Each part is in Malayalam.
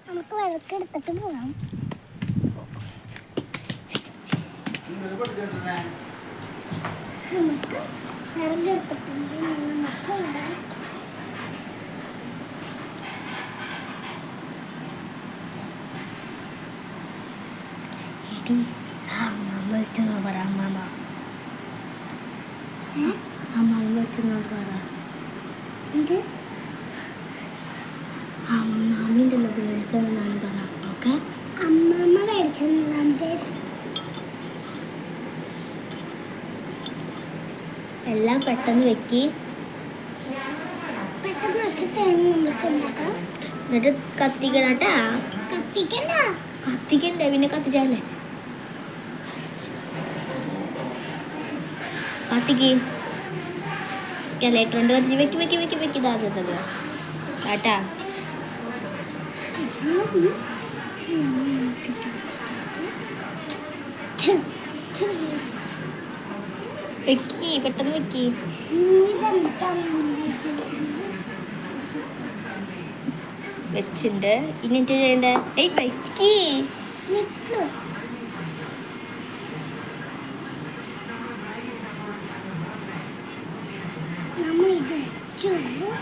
നമുക്ക് വിളക്കെടുത്തിട്ട് പോകാം. നമുക്ക് വിറകെടുത്തിട്ടുണ്ട്. നമുക്ക് അമ്മ വിളിച്ചെന്നോട് പറ. അമ്മ വിളിച്ചെന്നോട് പറ. അമ്മീൻ്റെ മേടിച്ചതെന്നാണ് പറ. ഓക്കെ, അമ്മമ്മ മേടിച്ചതാണ്. എല്ലാം പെട്ടെന്ന് വെക്കി. പെട്ടെന്ന് വെച്ചിട്ട് നമുക്ക് ഉണ്ടാക്കാം. എന്നിട്ട് കത്തിക്കണട്ടാ. കത്തിക്കണ്ടേ, പിന്നെ കത്തിച്ചാലേ. കത്തിക്ക് ലൈറ്റർ കൊണ്ട് വെക്കി ഇതാകുന്നത് കേട്ടാ. വെക്കി, പെട്ടെന്ന് വെക്കി. വെച്ചിണ്ട്. ഇനി ചെയ്യണ്ടേ? വെക്കി.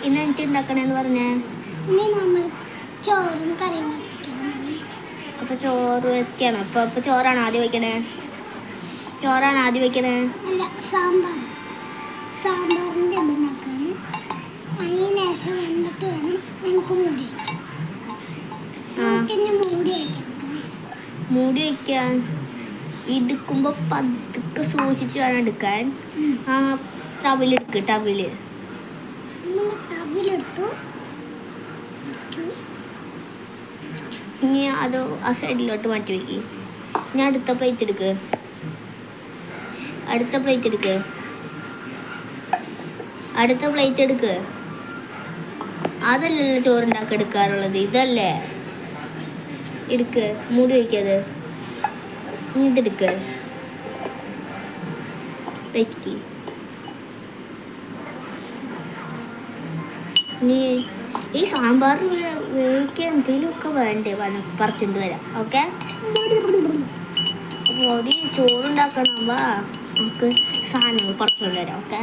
ഇന്ന് എനിക്ക് ഉണ്ടാക്കണേന്ന് പറഞ്ഞേ. ചോറും കറിയും. അപ്പൊ ചോറ് വെക്കണം. അപ്പൊ ചോറാണ് ആദ്യം വെക്കണേ? അല്ല, സാമ്പാറിൻ്റെ ഉണ്ടാക്കണം. അതിന് ശേഷം വന്നിട്ട് വേണം നമുക്ക് മൂടി വയ്ക്കാൻ. എടുക്കുമ്പോ പതുക്കെ സൂക്ഷിച്ച് വേണം എടുക്കാൻ. ടവിലെടുത്ത് ഇനി അത് ആ സൈഡിലോട്ട് മാറ്റി വയ്ക്കി. ഇനി അടുത്ത പ്ലേറ്റ് എടുക്ക്. അടുത്ത പ്ലേറ്റ് എടുക്ക്. അതല്ലല്ലോ ചോറുണ്ടാക്കി എടുക്കാറുള്ളത്, ഇതല്ലേ. എടുക്ക്, മൂടി വയ്ക്കത്. ഇനി ഇതെടുക്ക്, വെക്കി. ഇനി ഈ സാമ്പാർ വേവിക്കാൻ എന്തെങ്കിലുമൊക്കെ വേണ്ടേ? പറിച്ചുകൊണ്ട് വരാം. ഓക്കെ, അപ്പോൾ ചോറുണ്ടാക്കണമ്പോ നമുക്ക് സാധനങ്ങൾ പറിച്ചുകൊണ്ട് വരാം. ഓക്കെ,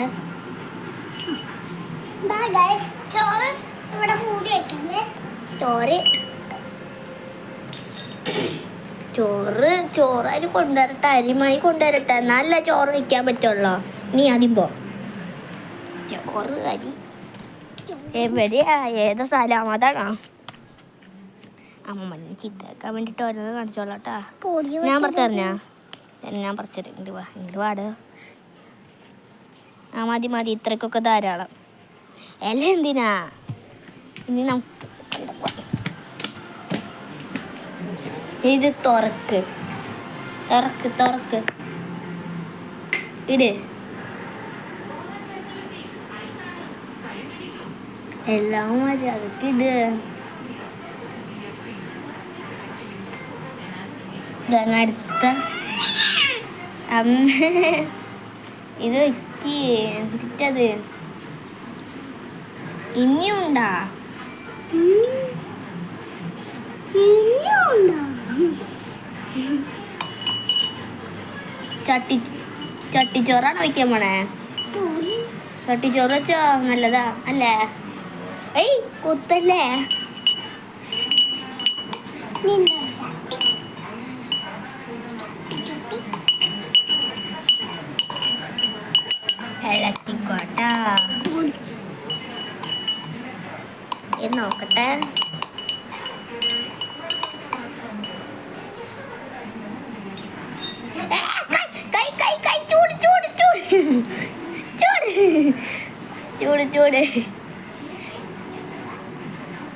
ചോറ് അതിന് കൊണ്ടുവരട്ടെ. അരിമണി കൊണ്ടുവരട്ടെ, നല്ല ചോറ് വെക്കാൻ പറ്റുള്ളൂ. നീ ആദ്യം പോ. ചോറ് അരി എവിടെയാ? ഏതാ സ്ഥലം? അതാണോ? അമ്മമ്മനെ ചിത്താക്കാൻ വേണ്ടിട്ട് ഓരോന്ന് കാണിച്ചോളാട്ടാ. ഞാൻ പറിച്ചറിഞ്ഞാ ഞാൻ പറിച്ചറിയാം. ഇങ്ങോട്ട് പാട്. മതി, ഇത്രക്കൊക്കെ ധാരാളം. എല്ലാം എന്തിനാ? ഇനി ഇത് തുറക്ക് ഇട്. എല്ലാം മര്യാദക്ക് ഇട്. അടുത്ത ഇത് വെക്കി. എന്നിട്ടത് ഇനിയുണ്ടാ? ചട്ടിച്ചോറാണ് വയ്ക്കാൻ പോണേ. ചട്ടിച്ചോറ് വെച്ചോ, നല്ലതാ അല്ലേ? കുത്തല്ലേ? ഇളക്കിക്കോട്ടാ. ഇത് നോക്കട്ടെ. ചൂട്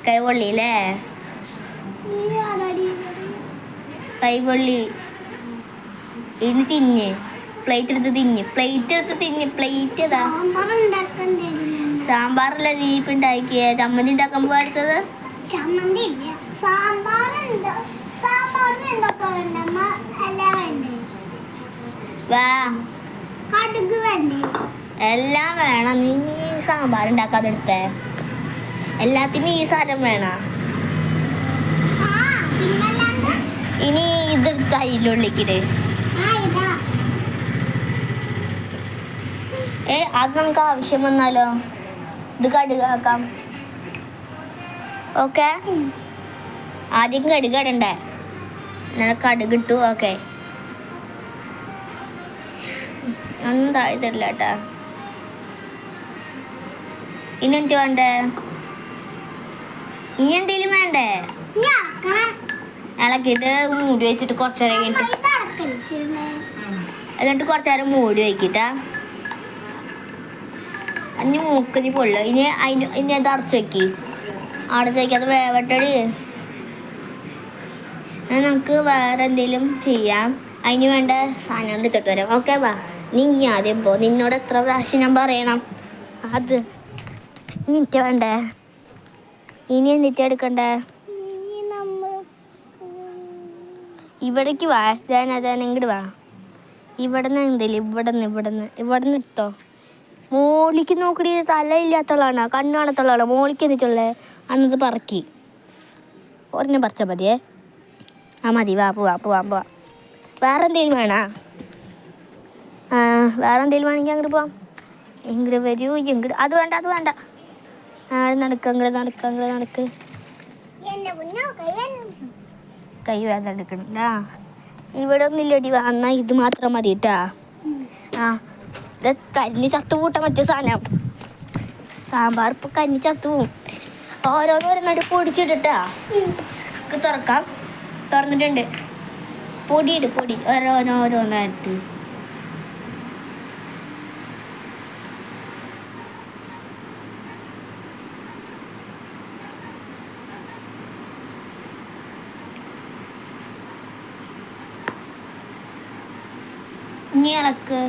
കൈപൊള്ളിയില്ലേ? കൈപൊള്ളി. ഇനി തിന്ന്. പ്ലേറ്റ് എടുത്ത് തിന്ന്. പ്ലേറ്റ് ഏതാ? സാമ്പാറല്ലേ നീ ഇപ്പം ഉണ്ടാക്കിയ ചമ്മന്തി ഉണ്ടാക്കാൻ പോവാ അടുത്തത്? ചമ്മന്തി ഇല്ല, സാമ്പാറുണ്ട്. സാമ്പാറിന് എന്തൊക്കെ വേണ്ടമ്മ? എല്ലാം വേണ്ടേ? വാ, കടുക് വേണ്ടേ? എല്ലാം വേണം. നീ സാമ്പാർ ഉണ്ടാക്കാതെ എടുത്തേ. എല്ലാത്തിനും ഈ സാധനം വേണം. ആ പിന്നല്ലാണ്ട്. ഇനി ഇത് കയ്യിലുള്ളിക്കിട്. ഇതാ. അത് നമുക്ക് ആവശ്യം വന്നാലോ? ഇത് കടുകാക്കാം. ഓക്കെ, ആദ്യം കടുക് ഇടണ്ടേ? എന്നാൽ കടുക് ഇട്ടു. ഓക്കെ, ഒന്നും താഴെ തരില്ല കേട്ടാ. ഇനി എന്ത് വേണ്ടേ? ഇനി എന്തെങ്കിലും വേണ്ടേ? ഇളക്കിയിട്ട് മൂടി വെച്ചിട്ട് കുറച്ച് നേരം കഴിഞ്ഞിട്ട് എന്നിട്ട് കുറച്ച് നേരം മൂടി വയ്ക്കിട്ടാ. ഇനി മൂക്കിന് പൊള്ളു. ഇനി അത് അടച്ച് വെക്കി. അടച്ച് വെക്കി അത് വേവട്ടടി. നമുക്ക് വേറെ എന്തെങ്കിലും ചെയ്യാം. അതിന് വേണ്ട സാധനം എടുത്തിട്ട് വരാം. ഓക്കെ, വാ. നീ ആദ്യം പോ. നിന്നോട് എത്ര പ്രാവശ്യം ഞാൻ പറയണം? അത് എനിക്ക് വേണ്ടേ? ഇനി എന്നിട്ട് എടുക്കണ്ടേ? ഇവിടേക്ക് വാ. ഞാൻ ഇങ്ങോട്ട് വാ. ഇവിടെ നിന്ന് എന്തേലും ഇവിടെ നിന്ന് എടുത്തോ. മോളിക്ക് നോക്കടി. തല ഇല്ലാത്തവളാണ്, കണ്ണ് കാണത്തുള്ളതാണ്. മോളിക്ക് എന്നിട്ടുള്ളേ അന്നത് പറക്കി ഒരെണ്ണം പറിച്ചാൽ മതിയേ. മതി. വാ, പോവാം. വേറെ എന്തെങ്കിലും വേണോ? വേറെ എന്തെങ്കിലും വേണമെങ്കിൽ അങ്ങോട്ട് പോവാം. ഇങ്ങോട്ട് വരൂ. ഇങ്ങോട്ട്. അത് വേണ്ട. നടക്ക്. കൈ വേദന എടുക്കണ്ട. ഇവിടെ ഒന്നില്ലടി. വന്നാൽ ഇത് മാത്രം മതി കേട്ടാ. ഇത് കരിഞ്ഞ് ചത്തുകൂട്ടാൻ പറ്റിയ സാധനം. സാമ്പാർ ഇപ്പം കരിഞ്ഞ് ചത്തുപോവും. ഓരോന്നോരോന്നായിട്ട് പൊടിച്ചിട്ടാ തുറക്കാം. തുറന്നിട്ടുണ്ട്. പൊടി ഓരോന്നായിട്ട്. ഇനി ഇളക്ക്.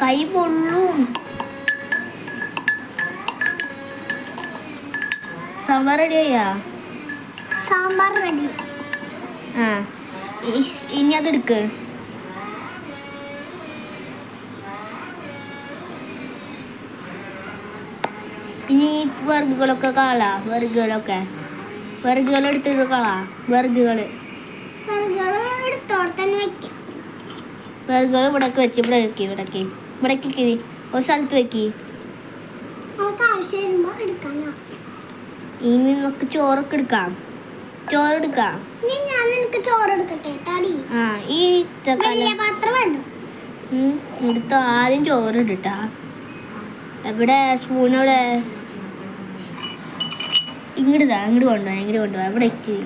കൈ പൊള്ളും. സാമ്പാർ റെഡിയാ? സാമ്പാർ റെഡി. ഇനി അതെടുക്ക്. ഇനി വർഗുകളൊക്കെ കളാ. വർഗുകൾ എടുത്തിട്ട് കളാ. വർഗുകൾ ഇവിടേക്ക് വെച്ച് ഇവിടേക്ക് ഒരു സ്ഥലത്ത് വെക്കി. ഇനി നമുക്ക് ചോറൊക്കെ എടുക്കാം. ഈ എടുത്തോ. ആദ്യം ചോറ് ഇട്ടാ. എവിടെ സ്പൂണോടെ? ഇങ്ങോട്ട് കൊണ്ടുപോവാ. എവിടേക്ക്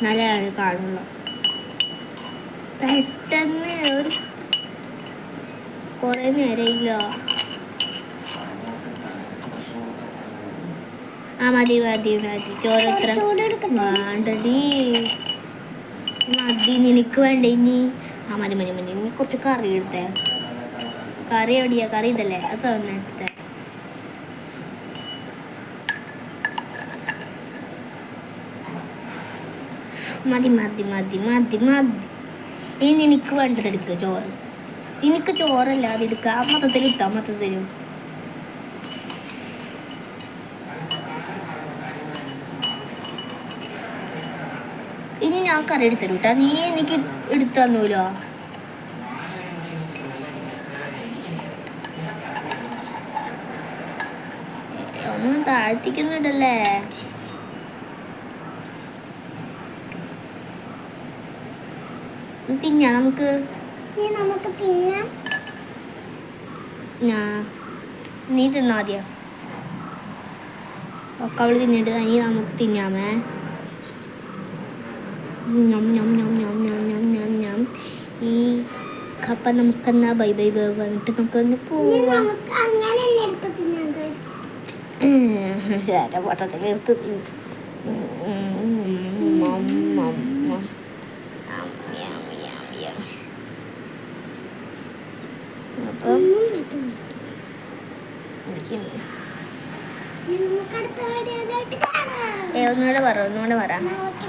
നല്ലതാണ് കാണുള്ളൂ. പെട്ടെന്ന് ഒരു കുറേ നേരമില്ല. മതി. ചോറ് എത്ര വേണ്ടടി? മതി. നിനക്ക് വേണ്ട ഇനി? മതി. ഇനി കുറച്ച് കറി എടുത്തേ. കറി എവിടെയാ? കറി ഇതല്ലേ? അത് തുറന്നെടുത്തേ. മതി. ഇനി നിനക്ക് വേണ്ടത് എടുക്കുക. ചോറ്. എനിക്ക് ചോറല്ല അത് എടുക്കുക. മൊത്തത്തിലും ഇനി ഞാൻ കറി എടുത്തരും കേട്ടാ. നീ എനിക്ക് എടുത്തു തന്നൂലോ. ഒന്നും താഴ്ത്തിക്കുന്നിടല്ലേ? തിന്നാ നമുക്ക് തിന്നാം. നീ തിന്നാദ്യ. ഒക്കെ അവള് തിന്നിട്ട് നീ നമുക്ക് തിന്നാമേ. ഈ കപ്പ നമുക്കെന്നാ ബൈ പറഞ്ഞിട്ട് നമുക്കൊന്ന് പോവാം. മൊത്തത്തിലെടുത്ത് അപ്പം നമുക്ക് അടുത്ത വീഡിയോ ആയിട്ട് കാണാം. ഒന്നുകൂടെ പറ ഓക്കെ